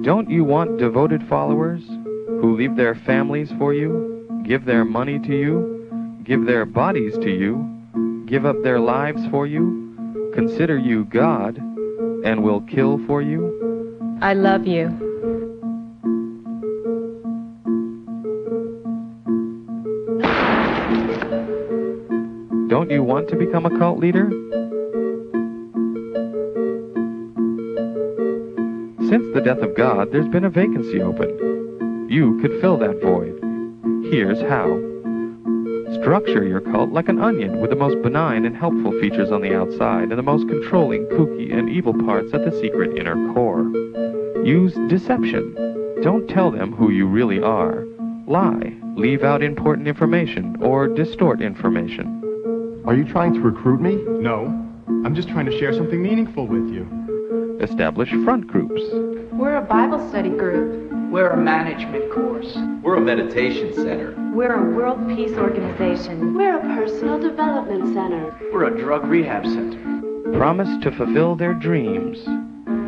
Don't you want devoted followers who leave their families for you, give their money to you, give their bodies to you, give up their lives for you, consider you God, and will kill for you? I love you. Don't you want to become a cult leader? Since the death of God, there's been a vacancy open. You could fill that void. Here's how. Structure your cult like an onion with the most benign and helpful features on the outside and the most controlling, kooky, and evil parts at the secret inner core. Use deception. Don't tell them who you really are. Lie. Leave out important information or distort information. Are you trying to recruit me? No. I'm just trying to share something meaningful with you. Establish front groups. We're a Bible study group. We're a management course. We're a meditation center. We're a world peace organization. We're a personal development center. We're a drug rehab center. Promise to fulfill their dreams.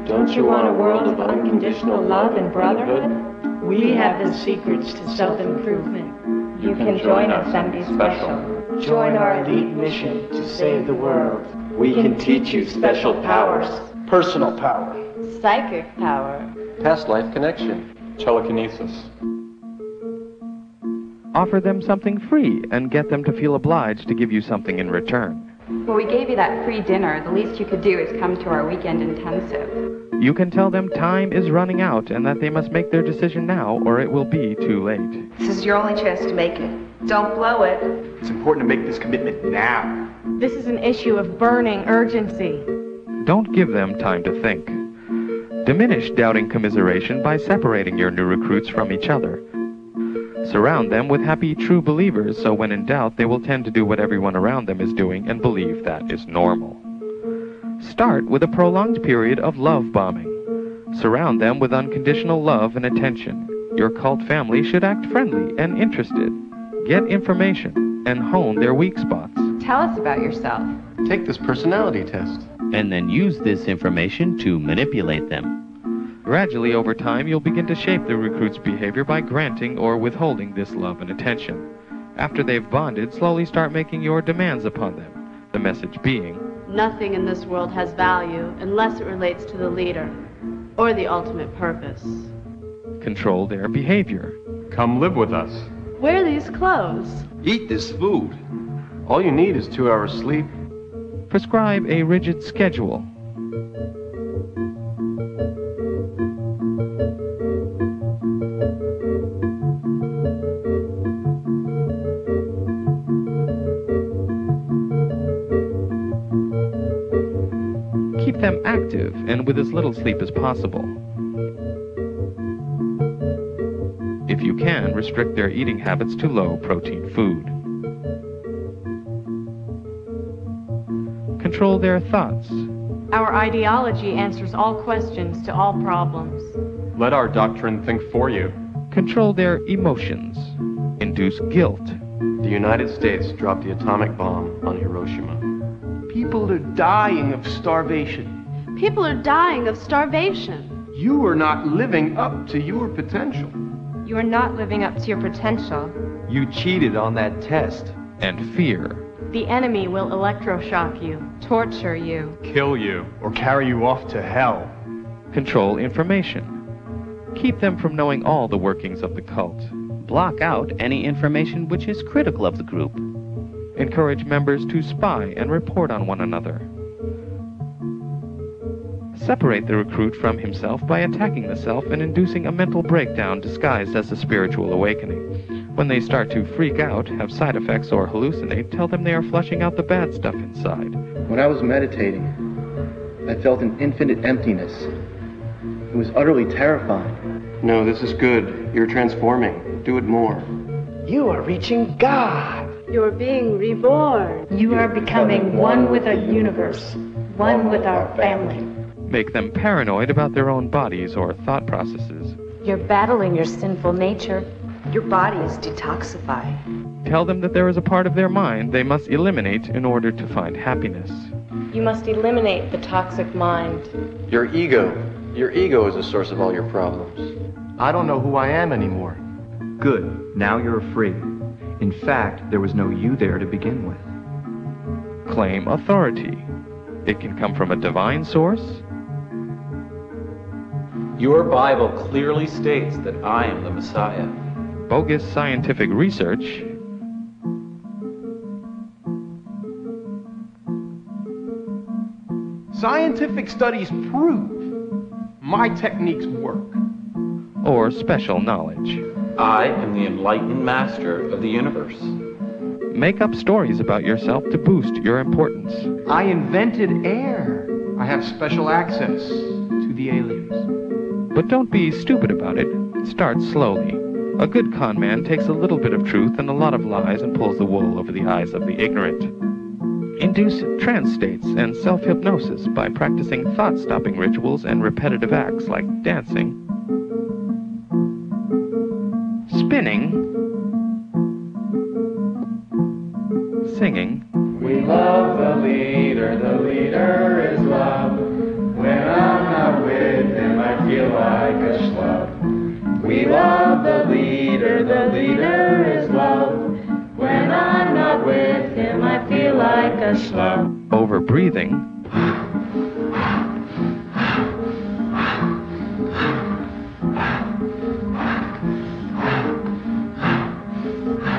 Don't you want a world of unconditional love and brotherhood? We have the secrets to self-improvement. You can join us and be special. Join our elite mission to save the world. We can teach you special powers. Personal power. Psychic power. Past life connection. Telekinesis. Offer them something free and get them to feel obliged to give you something in return. Well, we gave you that free dinner. The least you could do is come to our weekend intensive. You can tell them time is running out and that they must make their decision now or it will be too late. This is your only chance to make it. Don't blow it. It's important to make this commitment now. This is an issue of burning urgency. Don't give them time to think. Diminish doubting commiseration by separating your new recruits from each other. Surround them with happy, true believers, so when in doubt, they will tend to do what everyone around them is doing and believe that is normal. Start with a prolonged period of love bombing. Surround them with unconditional love and attention. Your cult family should act friendly and interested. Get information and hone their weak spots. Tell us about yourself. Take this personality test. And then use this information to manipulate them. Gradually, over time, you'll begin to shape the recruit's behavior by granting or withholding this love and attention. After they've bonded, slowly start making your demands upon them. The message being, nothing in this world has value unless it relates to the leader or the ultimate purpose. Control their behavior. Come live with us. Wear these clothes. Eat this food. All you need is 2 hours sleep. Prescribe a rigid schedule. Keep them active and with as little sleep as possible. If you can, restrict their eating habits to low-protein food. Control their thoughts. Our ideology answers all questions to all problems. Let our doctrine think for you. Control their emotions. Induce guilt. The United States dropped the atomic bomb on Hiroshima. People are dying of starvation. People are dying of starvation. You are not living up to your potential. You are not living up to your potential. You cheated on that test. And fear. The enemy will electroshock you, torture you, kill you, or carry you off to hell. Control information. Keep them from knowing all the workings of the cult. Block out any information which is critical of the group. Encourage members to spy and report on one another. Separate the recruit from himself by attacking the self and inducing a mental breakdown disguised as a spiritual awakening. When they start to freak out, have side effects, or hallucinate, tell them they are flushing out the bad stuff inside. When I was meditating, I felt an infinite emptiness. It was utterly terrifying. No, this is good. You're transforming. Do it more. You are reaching God. You're being reborn. You are becoming one with the universe, one with our family. Make them paranoid about their own bodies or thought processes. You're battling your sinful nature. Your body is detoxifying. Tell them that there is a part of their mind they must eliminate in order to find happiness. You must eliminate the toxic mind. Your ego. Your ego is the source of all your problems. I don't know who I am anymore. Good. Now you're free. In fact, there was no you there to begin with. Claim authority. It can come from a divine source. Your Bible clearly states that I am the Messiah. Bogus scientific research. Scientific studies prove my techniques work. Or special knowledge. I am the enlightened master of the universe. Make up stories about yourself to boost your importance. I invented air. I have special access to the aliens. But don't be stupid about it. Start slowly. A good con man takes a little bit of truth and a lot of lies and pulls the wool over the eyes of the ignorant. Induce trance states and self-hypnosis by practicing thought-stopping rituals and repetitive acts like dancing, spinning, singing. We love the leader is love. When I'm not with him, I feel like a schlub. We love the leader is love. When I'm not with him, I feel like a schlub. Over breathing.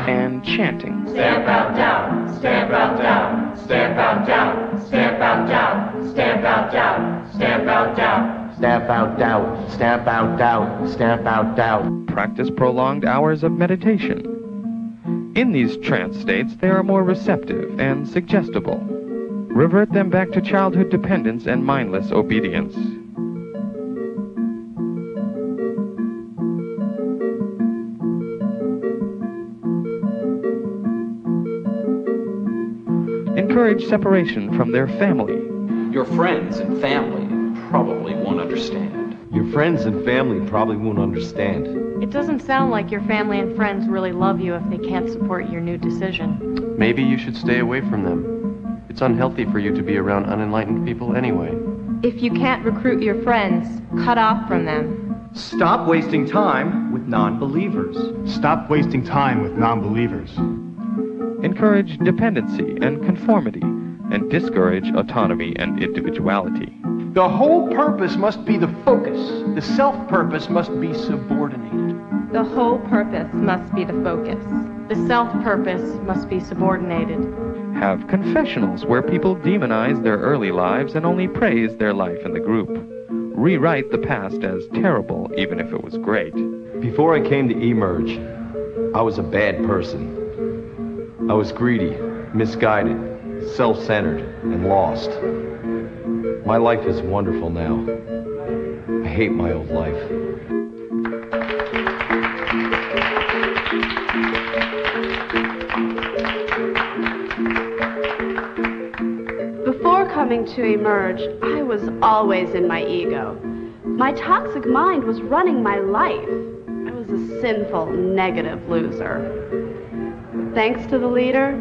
And chanting. Stamp out down, stamp out down, stamp out down, stamp out down, stamp out down, stamp out down. Stamp out doubt, stamp out doubt, stamp out doubt. Practice prolonged hours of meditation. In these trance states, they are more receptive and suggestible. Revert them back to childhood dependence and mindless obedience. Encourage separation from their family. Your friends and family probably won't understand. Your friends and family probably won't understand. It doesn't sound like your family and friends really love you if they can't support your new decision. Maybe you should stay away from them. It's unhealthy for you to be around unenlightened people anyway. If you can't recruit your friends, cut off from them. Stop wasting time with non-believers. Stop wasting time with non-believers. Encourage dependency and conformity, and discourage autonomy and individuality. The whole purpose must be the focus. The self-purpose must be subordinated. The whole purpose must be the focus. The self-purpose must be subordinated. Have confessionals where people demonize their early lives and only praise their life in the group. Rewrite the past as terrible, even if it was great. Before I came to eMERGE, I was a bad person. I was greedy, misguided, self-centered, and lost. My life is wonderful now. I hate my old life. Before coming to eMERGE, I was always in my ego. My toxic mind was running my life. I was a sinful, negative loser. Thanks to the leader,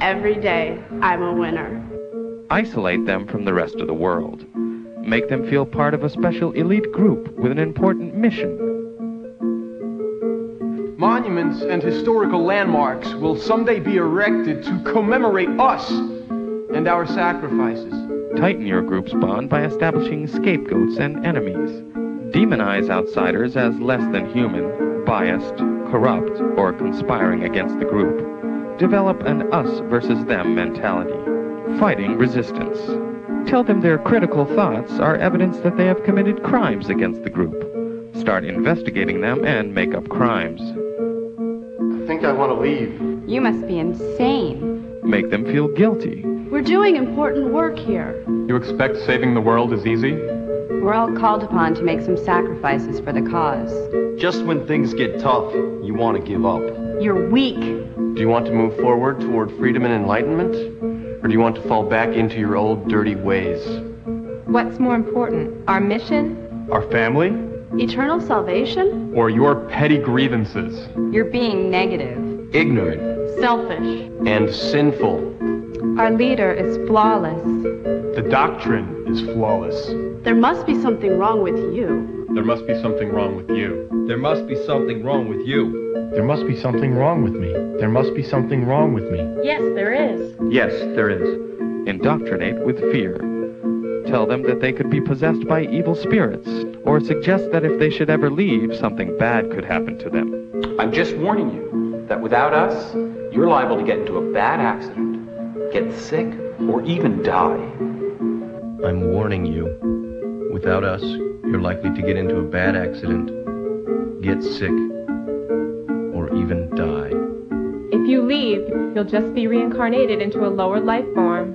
every day I'm a winner. Isolate them from the rest of the world. Make them feel part of a special elite group with an important mission. Monuments and historical landmarks will someday be erected to commemorate us and our sacrifices. Tighten your group's bond by establishing scapegoats and enemies. Demonize outsiders as less than human, biased, corrupt, or conspiring against the group. Develop an us versus them mentality. Fighting resistance. Tell them their critical thoughts are evidence that they have committed crimes against the group. Start investigating them and make up crimes. I think I want to leave. You must be insane. Make them feel guilty. We're doing important work here. You expect saving the world is easy? We're all called upon to make some sacrifices for the cause. Just when things get tough, you want to give up. You're weak. Do you want to move forward toward freedom and enlightenment? Or do you want to fall back into your old dirty ways? What's more important, our mission? Our family? Eternal salvation? Or your petty grievances? You're being negative, ignorant, selfish, and sinful. Our leader is flawless. The doctrine is flawless. There must be something wrong with you. There must be something wrong with you. There must be something wrong with you. There must be something wrong with me. There must be something wrong with me. Yes, there is. Yes, there is. Indoctrinate with fear. Tell them that they could be possessed by evil spirits, or suggest that if they should ever leave, something bad could happen to them. I'm just warning you that without us, you're liable to get into a bad accident, get sick, or even die. I'm warning you. Without us, you're likely to get into a bad accident, get sick, or even die. If you leave, you'll just be reincarnated into a lower life form.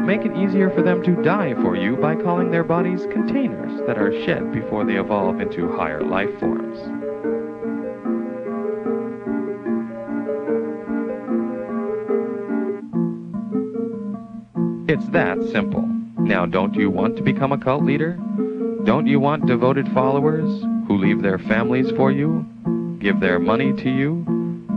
Make it easier for them to die for you by calling their bodies containers that are shed before they evolve into higher life forms. It's that simple. Now, don't you want to become a cult leader? Don't you want devoted followers who leave their families for you, give their money to you,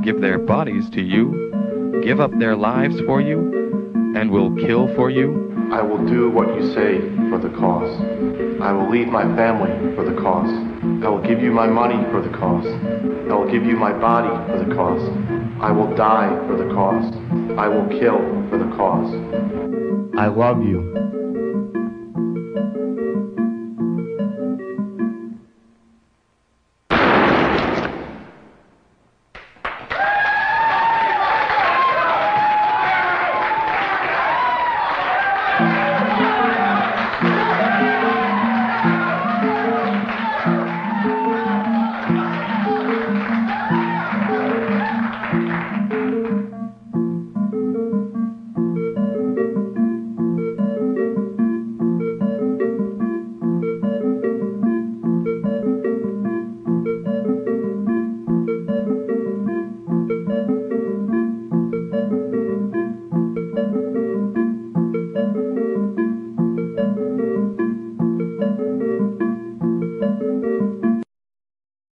give their bodies to you, give up their lives for you, and will kill for you? I will do what you say for the cause. I will leave my family for the cause. I will give you my money for the cause. I will give you my body for the cause. I will die for the cause. I will kill for the cause. I love you.